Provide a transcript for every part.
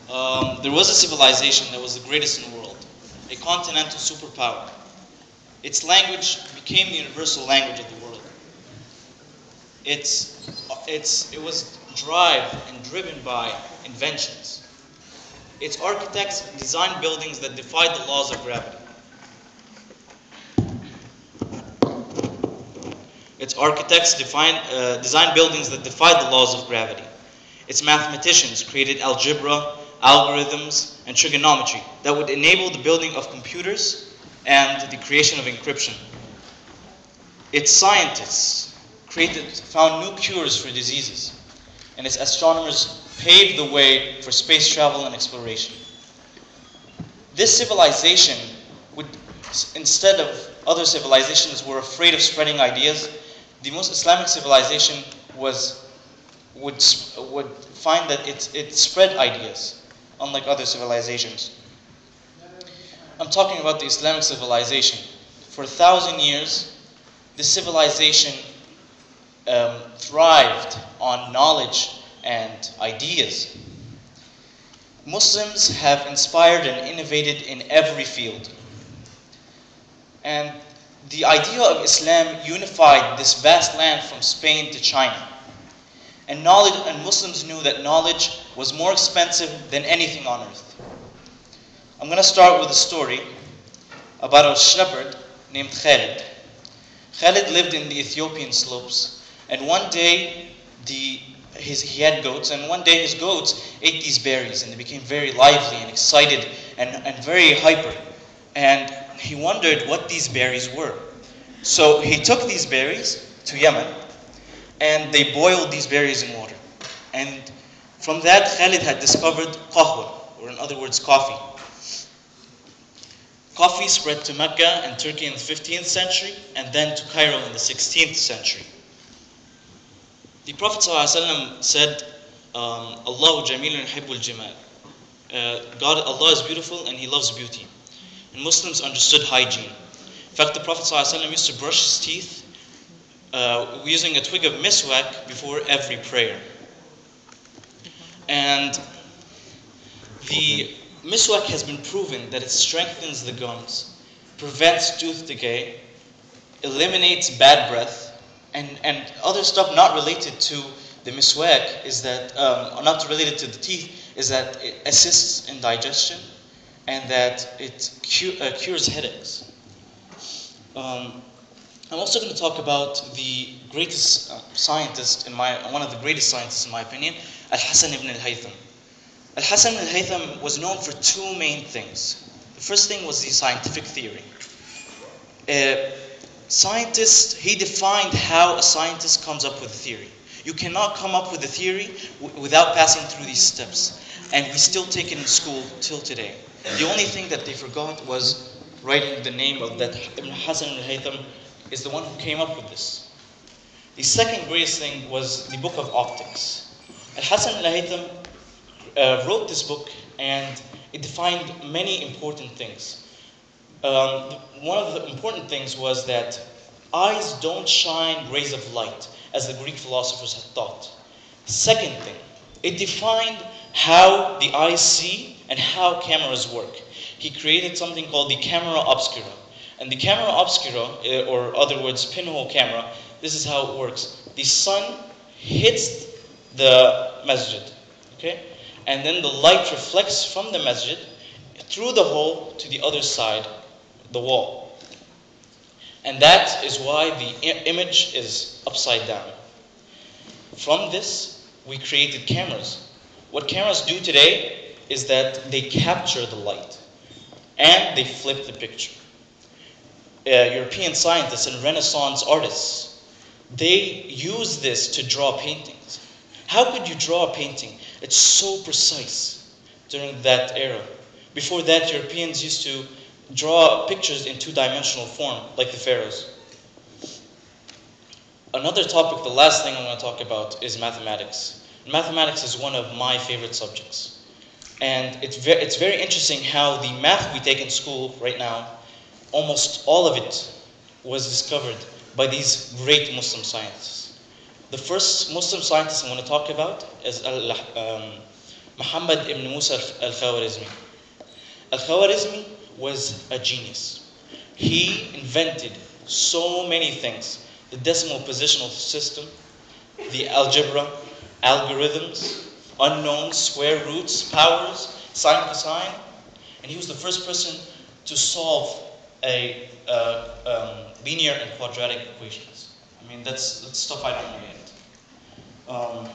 There was a civilization that was the greatest in the world, a continental superpower. Its language became the universal language of the world. It was driven and driven by inventions. Its architects designed buildings that defied the laws of gravity. Its architects designed buildings that defied the laws of gravity. Its mathematicians created algebra, algorithms, and trigonometry that would enable the building of computers and the creation of encryption. Its scientists found new cures for diseases, and its astronomers paved the way for space travel and exploration. This civilization would, instead of other civilizations were afraid of spreading ideas, the most Islamic civilization would find that it spread ideas, unlike other civilizations. I'm talking about the Islamic civilization. For 1,000 years, this civilization thrived on knowledge and ideas. Muslims have inspired and innovated in every field. And the idea of Islam unified this vast land from Spain to China. And Muslims knew that knowledge was more expensive than anything on earth. I'm going to start with a story about a shepherd named Khalid. Khalid lived in the Ethiopian slopes, and one day he had goats, and one day his goats ate these berries, and they became very lively and excited and very hyper. And he wondered what these berries were. So he took these berries to Yemen, and they boiled these berries in water. And from that, Khalid had discovered qahwa, or in other words, coffee. Coffee spread to Mecca and Turkey in the 15th century, and then to Cairo in the 16th century. The Prophet ﷺ said, Allahu jamilun yuhibbul jamal. Allah is beautiful and He loves beauty. And Muslims understood hygiene. In fact, the Prophet ﷺ used to brush his teeth using a twig of miswak before every prayer. And the miswak has been proven that it strengthens the gums, prevents tooth decay, eliminates bad breath, and other stuff not related to the miswak is that, not related to the teeth, is that it assists in digestion and that it cures headaches. I'm also going to talk about the greatest scientist, one of the greatest scientists in my opinion, Al-Hasan ibn al-Haytham. Al-Hasan al-Haytham was known for two main things. The first thing was the scientific theory. He defined how a scientist comes up with a theory. You cannot come up with a theory without passing through these steps. And we still take it in school till today. The only thing that they forgot was writing the name of that Ibn Hasan al-Haytham is the one who came up with this. The second greatest thing was the book of optics. Al-Hasan al-Haytham wrote this book, and it defined many important things. One of the important things was that eyes don't shine rays of light, as the Greek philosophers had thought. Second thing, it defined how the eyes see and how cameras work. He created something called the camera obscura. And the camera obscura, or other words, pinhole camera, this is how it works. The sun hits the masjid, okay? And then the light reflects from the masjid through the hole to the other side, the wall. And that is why the image is upside down. From this, we created cameras. What cameras do today is that they capture the light and they flip the picture. European scientists and Renaissance artists, they use this to draw paintings. How could you draw a painting? It's so precise during that era. Before that, Europeans used to draw pictures in two-dimensional form, like the pharaohs. Another topic, the last thing I'm going to talk about, is mathematics. Mathematics is one of my favorite subjects. And it's very interesting how the math we take in school right now, almost all of it was discovered by these great Muslim scientists. The first Muslim scientist I'm going to talk about is Muhammad ibn Musa al-Khwarizmi. Al-Khwarizmi was a genius. He invented so many things. The decimal positional system, the algebra, algorithms, unknowns, square roots, powers, sine, cosine. And he was the first person to solve a linear and quadratic equations. I mean, that's stuff I don't know yet.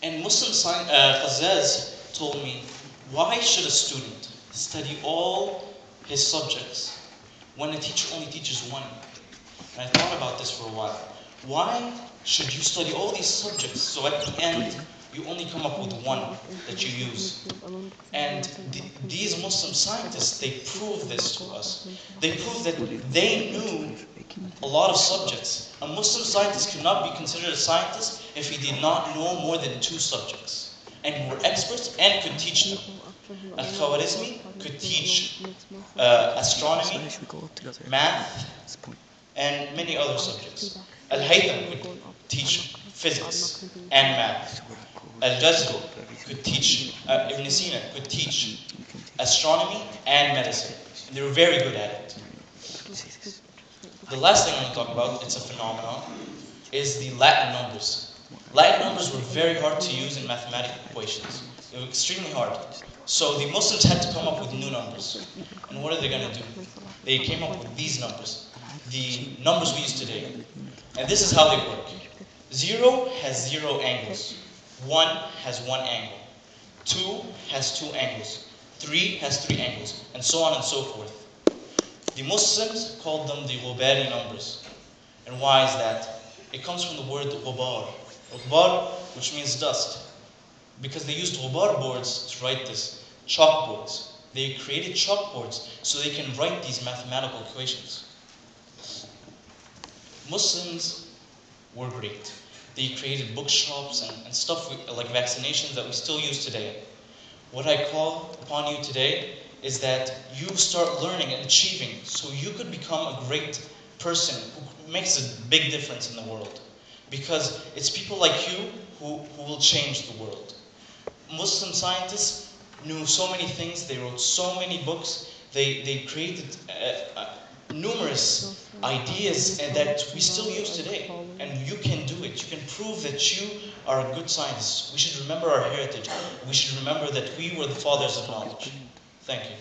And Muslim Qazzaz told me, why should a student study all his subjects when a teacher only teaches one? And I thought about this for a while. Why should you study all these subjects so at the end you only come up with one that you use? And these Muslim scientists, they prove this to us. They prove that they knew a lot of subjects. A Muslim scientist could not be considered a scientist if he did not know more than 2 subjects and were experts and could teach them. Al-Khwarizmi could teach astronomy, math, and many other subjects. Al-Haytham could teach physics and math. Al-Jazari could teach, Ibn Sina could teach astronomy and medicine. And they were very good at it. The last thing I'm going to talk about, it's a phenomenon, is the Latin numbers. Latin numbers were very hard to use in mathematical equations. They were extremely hard. So the Muslims had to come up with new numbers. And what are they going to do? They came up with these numbers. The numbers we use today. And this is how they work. 0 has 0 angles. 1 has 1 angle. 2 has 2 angles. 3 has 3 angles. And so on and so forth. The Muslims called them the Ghubari numbers. And why is that? It comes from the word ghubar. Ghubar, which means dust. Because they used ghubar boards to write this. Chalkboards. They created chalkboards so they can write these mathematical equations. Muslims were great. They created bookshops and stuff like vaccinations that we still use today. What I call upon you today is that you start learning and achieving so you could become a great person who makes a big difference in the world. Because it's people like you who will change the world. Muslim scientists knew so many things, they wrote so many books, they created numerous ideas and that we still use today. And you can do it. You can prove that you are a good scientist. We should remember our heritage. We should remember that we were the fathers of knowledge. Thank you.